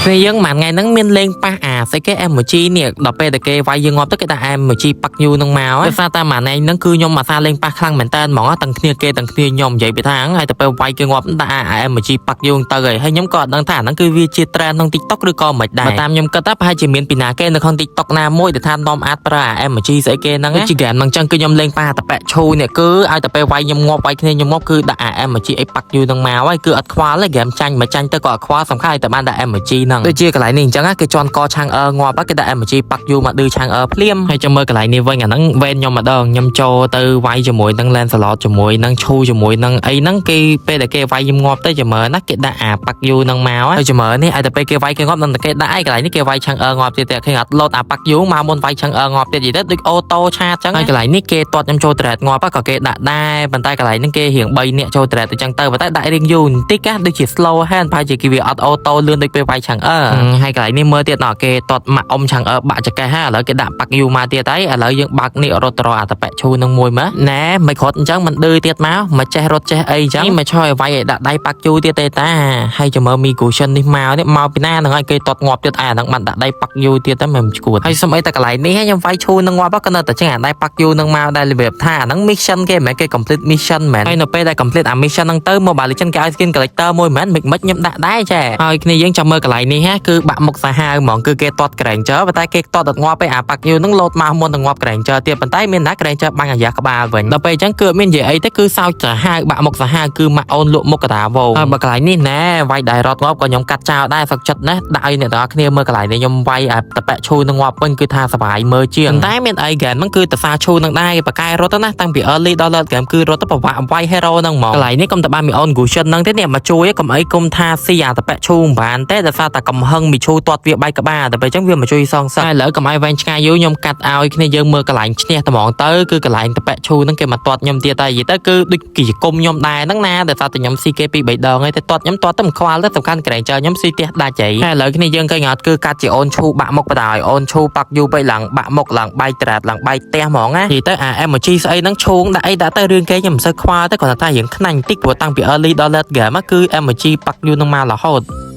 គ្នាយើងមួយថ្ងៃហ្នឹងមានលេងប៉ះអាស្អីគេ MG នេះដល់ពេលតែគេវាយយើងងាប់ទៅគេដាក់ MG ប៉ាក់យូនឹងមកដោយសារតែមួយថ្ងៃហ្នឹងគឺខ្ញុំអាសាលេងប៉ះខ្លាំងមែនតើហ្មងទាំងគ្នាគេទាំងគ្នាខ្ញុំនិយាយពីថាហ្នឹងហើយទៅពេលវាយគេងាប់ដាក់ MG ប៉ាក់យូទៅហើយខ្ញុំក៏អត់ដឹងថាហ្នឹងគឺវាជា trend ក្នុង TikTok ឬក៏មិនដែរតាមខ្ញុំគិតថាប្រហែលជាមានពីណាគេនៅក្នុង TikTok ណាមួយដែលថានាំអាចប្រើ MG ស្អីគេហ្នឹងជា game ហ្នឹងចឹងគឺខ្ញុំលេងប៉ះតប៉ែឈូនេះគឺឲ្យតែពេលវាយខ្ញុំងាប់វាយគ្នាខ្ញុំងាប់គឺដាក់ MG អីប៉ាក់យូនឹងមកហើយគឺអត់ខ្វល់ទេ game ចាញ់មកចាញ់ទៅក៏អត់ខ្វល់សំខាន់តែបានដាក់ MG ហ្នឹងដូចជាកន្លែងនេះអញ្ចឹងគេជន់កឆាំងងាប់គេដាក់ MG ប៉ាក់យូមកឌឺឆាំងភ្លាមហើយចាំមើលកន្លែងនេះវិញអាហ្នឹងវេនខ្ញុំម្ដងខ្ញុំចូលទៅវាយជាមួយនឹង Lancelot ជាមួយនឹងឈូជាមួយនឹងអីហ្នឹងគេពេលដែលគេវាយខ្ញុំងាប់ទៅចាំមើលណាគេដាក់អាប៉ាក់យូហ្នឹងមកហើយចាំមើលនេះឲ្យតែពេលគេវាយគេងាប់នឹងតែគេដាក់ឯកន្លែងនេះគេវាយឆាំងងាប់ទៀតតែគេអត់លោតអាប៉ាក់យូមកមុនវាយឆាំងងាប់ទៀតនិយាយទៅដូចអូតូឆាតអញ្ចឹងហើយកន្លែងនេះគេទាត់ខ្ញុំចូល trade ងាប់ក៏គេដាក់ដែរប៉ុន្តែកន្លែងហ្នឹងគេរៀង3នាក់ចូល trade ទៅអញ្ចឹងទៅប៉ុន្តែដាក់រៀងយូរបន្តិចដូចជា slow hand ប្រហែលជាគេវាអត់អូតូលឿនដូចពេលវាយឆាំងហើយកន្លែងនេះមើលទៀតណោះគេទាត់មកអ៊ំឆាំងបាក់ចកេះហើយឥឡូវគេដាក់ប៉ាក់យូមកទៀតហើយឥឡូវយើងបើកនេះរត់ទៅរកអាតប៉ែឈូនឹងមួយមើលណែមិនគ្រាន់អញ្ចឹងមិនឌឺទៀតមកចេះរត់ចេះអីអញ្ចឹងមិនឆ្លើយឲ្យវាយឲ្យដាក់ដៃប៉ាក់យូទៀតទេតាហើយចាំមើលមីគូសិននេះមកពីណាហ្នឹងហើយគេទាត់ងាប់ទៀតអាហ្នឹងបានដាក់ដៃប៉ាក់យូទៀតតែមិនឈួតហើយសំអីតែកន្លែងនេះខ្ញុំវាយឈូនឹងងាប់ក៏នៅតែចឹងអាដៃប៉ាក់យូនឹងមកដែររបៀបថាអាហ្នឹង mission គេមិនមែនគេ complete mission មែនហើយនៅពេលដែល complete អា mission ហ្នឹងទៅ Mobile Legends គេឲ្យ skin collector មួយមែនមិនខ្ញុំដាក់ដែរចាហើយគ្នាយើងចាំមើលកន្លែងនេះគឺបាក់មុខសាហាវហ្មងគឺគេទាត់ Granger ប៉ុន្តែគេទាត់ដល់ងាប់ទៅអាប៉ាក់យូហ្នឹងលោតមកមុនទៅងាប់ Granger ទៀតប៉ុន្តែមានណា Granger បាញ់អាយ៉ាក្បាលវិញដល់ពេលអញ្ចឹងគឺមាននិយាយអីទៅគឺសោចសាហាវបាក់មុខសាហាវគឺម៉ាក់អូនលក់មុខកតាវោហើយបើកន្លែងនេះណែវាយដៃរត់ងាប់ក៏ខ្ញុំកាត់ចោលដែរសឹកចិត្តណាស់ដាក់ឲ្យអ្នកទាំងអស់គ្នាមើលកន្លែងនេះខ្ញុំវាយអាតប៉ែឈូនឹងងាប់វិញគឺថាសប្បាយមើលជាងតែមានអីហ្គេមហ្នឹងគឺតសាឈូនឹងដែរគេបកកែរត់ទៅណាតាំងពី early ដល់ late game គឺរត់ទៅប្រវាក់វាយ hero ហ្នឹងហ្មងកន្លែងនេះកុំតែបានមីអូន Gusion ហ្នឹងទេនេះមកជួយកុំអីគុំថាស៊ីអាតប៉ែឈូមិនបានទេដោយសារតែកំហឹងមីឈូទាត់វាបែកក្បាលតែពេលអញ្ចឹងវាមកជួយសងសឹកហើយឥឡូវកុំឲ្យវែងឆ្ងាយយូរខ្ញុំកាត់ឲ្យគ្នាយើងមើលកន្លែងឈ្នះត្មងទៅគឺកន្លែងតប៉ែឈូហ្នឹងគេមកទាត់ខ្ញុំទៀតតែនិយាយទៅគឺដូចគេគុំខ្ញុំដែរហ្នឹងណាដោយសារតែខ្ញុំស៊ីគេពី3ដងហើយតែទាត់ខ្ញុំទាត់ទៅមិនខ្វល់ទេសំខាន់ក្រែងចើខ្ញុំស៊ីផ្ទះដាច់ហើយឥឡូវគ្នាយើងឃើញអត់គឺកាត់ជាអូនឈូបាក់មុខបដាឲ្យអូនឈូប៉ាក់យូទៅឡើងបាក់មុខឡើងបែកត្រាតឡើងបែកផ្ទះហ្មងណានិយាយទៅអា MG ស្អីហ្នឹងឈូងដាក់អីដាក់ទៅរឿងគេខ្ញុំមិនសូវខ្វល់ទេគ្រាន់តែថារៀងខ្នាញ់តិចព្រោះតាំងពី early ដល់ late game គឺ MG ប៉ាក់យូនឹងមករហូត